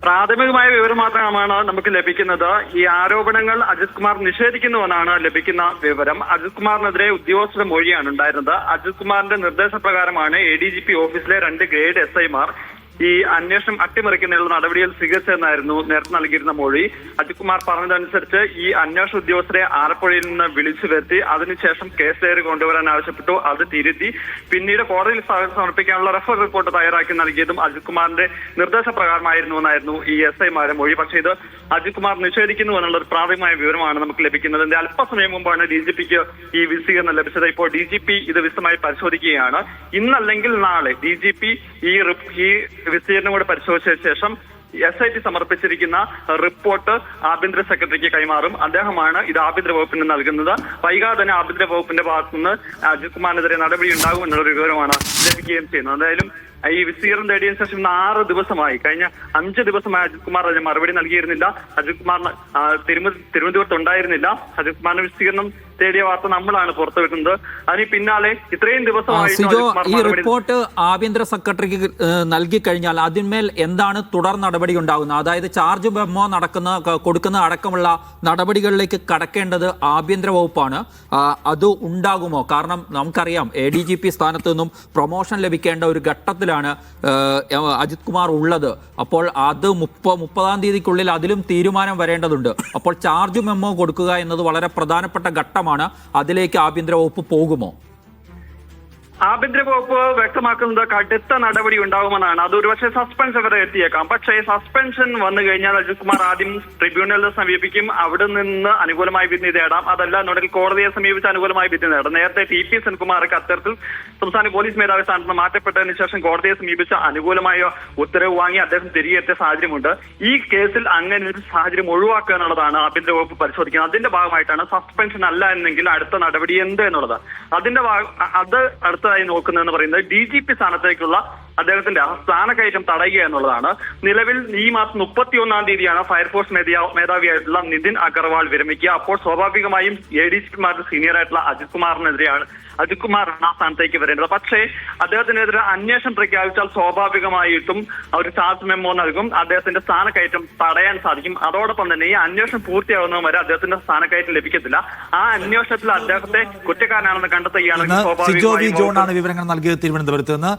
പ്രാഥമികമായ വിവരം മാത്രമാണ് നമുക്ക് ലഭിക്കുന്നത്. ഈ ആരോപണങ്ങൾ അജിത് കുമാർ നിഷേധിക്കുന്നുവെന്നാണ് ലഭിക്കുന്ന വിവരം. അജിത് കുമാറിനെതിരെ ഉദ്യോഗസ്ഥരുടെ മൊഴിയാണ് ഉണ്ടായിരുന്നത്. അജിത് കുമാറിന്റെ നിർദ്ദേശപ്രകാരമാണ് ADGP ഓഫീസിലെ 2 ഗ്രേഡ് SIമാർ ഈ അന്വേഷണം അട്ടിമറിക്കുന്നതിനുള്ള നടപടികൾ സ്വീകരിച്ചതെന്നായിരുന്നു നേരത്തെ നൽകിയിരുന്ന മൊഴി. അജിത് കുമാർ പറഞ്ഞതനുസരിച്ച് ഈ അന്വേഷണ ഉദ്യോഗസ്ഥരെ ആലപ്പുഴയിൽ നിന്ന് വിളിച്ചു വരുത്തി അതിനുശേഷം കേസ് ഡയറി കൊണ്ടുവരാൻ ആവശ്യപ്പെട്ടു. അത് തിരുത്തി പിന്നീട് കോടതിയിൽ സമർപ്പിക്കാനുള്ള റെഫർ റിപ്പോർട്ട് തയ്യാറാക്കി നൽകിയതും അജിത് കുമാറിന്റെ നിർദ്ദേശപ്രകാരമായിരുന്നുവെന്നായിരുന്നു ഈ SIമാരുടെ മൊഴി. പക്ഷേ ഇത് അജിത് കുമാർ നിഷേധിക്കുന്നു എന്നുള്ള ഒരു പ്രാഥമികമായ വിവരമാണ് നമുക്ക് ലഭിക്കുന്നത്. ഇതിന്റെ അല്പസമയം മുമ്പാണ് DGPക്ക് ഈ വിശദീകരണം ലഭിച്ചത്. ഇപ്പോൾ DGP ഇത് വിശദമായി പരിശോധിക്കുകയാണ്. ഇന്നല്ലെങ്കിൽ നാളെ DGP ഈ വിശദീകരണം കൂടെ പരിശോധിച്ച ശേഷം SIT സമർപ്പിച്ചിരിക്കുന്ന റിപ്പോർട്ട് ആഭ്യന്തര സെക്രട്ടറിക്ക് കൈമാറും. അദ്ദേഹമാണ് ഇത് ആഭ്യന്തര വകുപ്പിന് നൽകുന്നത്. വൈകാതെ തന്നെ ആഭ്യന്തര വകുപ്പിന്റെ ഭാഗത്തുനിന്ന് അജിത് കുമാറിനെതിരെ നടപടി ഉണ്ടാകും എന്നുള്ളൊരു വിവരമാണ് ലഭിക്കുകയും ചെയ്യുന്നത്. എന്തായാലും ഈ വിശദീകരണം തേടിയതിനു ശേഷം 6 ദിവസമായി, കഴിഞ്ഞ 5 ദിവസമായി അജിത് കുമാർ അതിന് മറുപടി നൽകിയിരുന്നില്ല. അജിത് കുമാറിന് തിരുവനന്തപുരത്ത് ഉണ്ടായിരുന്നില്ല. അജിത് കുമാറിന് വിശദീകരണം തേടിയ വാർത്ത നമ്മളാണ് പുറത്തുവിടുന്നത്. അതിന് പിന്നാലെ ഇത്രയും ദിവസമായി ഈ റിപ്പോർട്ട് ആഭ്യന്തര സെക്രട്ടറിക്ക് നൽകി കഴിഞ്ഞാൽ അതിന്മേൽ എന്താണ് തുടർ നടപടി ഉണ്ടാകുന്നത്? അതായത് ചാർജ് മെമ്മോ കൊടുക്കുന്ന അടക്കമുള്ള നടപടികളിലേക്ക് കടക്കേണ്ടത് ആഭ്യന്തര വകുപ്പാണ്. അത് ഉണ്ടാകുമോ? കാരണം നമുക്കറിയാം ADGP സ്ഥാനത്ത് നിന്നും പ്രൊമോഷൻ ലഭിക്കേണ്ട ഒരു ഘട്ടത്തിലാണ് അജിത് കുമാർ ഉള്ളത്. അപ്പോൾ അത് 30-ാം തീയതിക്കുള്ളിൽ അതിലും തീരുമാനം വരേണ്ടതുണ്ട്. അപ്പോൾ ചാർജ് മെമ്മോ കൊടുക്കുക എന്നത് വളരെ പ്രധാനപ്പെട്ട ഘട്ടമാണ്. അതിലേക്ക് ആഭ്യന്തര വകുപ്പ് പോകുമോ? ആഭ്യന്തര വകുപ്പ് വ്യക്തമാക്കുന്നത് കടുത്ത നടപടി ഉണ്ടാകുമെന്നാണ്. അത് ഒരുപക്ഷെ സസ്പെൻഷൻ വരെ എത്തിയേക്കാം. പക്ഷേ സസ്പെൻഷൻ വന്നു കഴിഞ്ഞാൽ അജിത് കുമാർ ആദ്യം ട്രിബ്യൂണലിനെ സമീപിക്കും. അവിടെ നിന്ന് അനുകൂലമായി വിധി നേടാം. അതല്ല എന്നുണ്ടെങ്കിൽ കോടതിയെ സമീപിച്ച് അനുകൂലമായി വിധി നേടാം. നേരത്തെ TP സെൻകുമാർക്ക് അത്തരത്തിൽ സംസ്ഥാന പോലീസ് മേധാവി സ്ഥാനത്ത് നിന്ന് മാറ്റപ്പെട്ടതിന് ശേഷം കോടതിയെ സമീപിച്ച് അനുകൂലമായ ഉത്തരവ് വാങ്ങി അദ്ദേഹം തിരികെ എത്തിയ സാഹചര്യമുണ്ട്. ഈ കേസിൽ അങ്ങനെ ഒരു സാഹചര്യം ഒഴിവാക്കുക എന്നുള്ളതാണ് ആഭ്യന്തര വകുപ്പ് പരിശോധിക്കുന്നത്. അതിന്റെ ഭാഗമായിട്ടാണ് സസ്പെൻഷൻ അല്ല എന്നെങ്കിൽ അടുത്ത നടപടി എന്ത് എന്നുള്ളത്. അത് അടുത്തതായി നോക്കുന്നതെന്ന് പറയുന്നത് DGP സ്ഥാനത്തേക്കുള്ള അദ്ദേഹത്തിന്റെ സ്ഥാനക്കയറ്റം തടയുക എന്നുള്ളതാണ്. നിലവിൽ ഈ മാസം 31-ാം തീയതിയാണ് ഫയർഫോഴ്സ് മേധാവിയായിട്ടുള്ള നിതിൻ അഗർവാൾ വിരമിക്കുക. അപ്പോൾ സ്വാഭാവികമായും ADGPമാരുടെ സീനിയർ ആയിട്ടുള്ള അജിത് കുമാറിനെതിരെയാണ് ആ സ്ഥാനത്തേക്ക് വരേണ്ടത്. പക്ഷേ അദ്ദേഹത്തിനെതിരെ അന്വേഷണം പ്രഖ്യാപിച്ചാൽ സ്വാഭാവികമായിട്ടും ഒരു ചാർജ് മെമ്മോ നൽകും. അദ്ദേഹത്തിന്റെ സ്ഥാനക്കയറ്റം തടയാൻ സാധിക്കും. അതോടൊപ്പം തന്നെ ഈ അന്വേഷണം പൂർത്തിയാകുന്നതും വരെ അദ്ദേഹത്തിന്റെ സ്ഥാനക്കയറ്റം ലഭിക്കത്തില്ല. ആ അന്വേഷണത്തിൽ അദ്ദേഹത്തെ കുറ്റക്കാരനാണെന്ന് കണ്ടെത്തുകയാണെങ്കിൽ വിവരങ്ങൾ നൽകിയത് തിരുവനന്തപുരത്ത് നിന്ന്.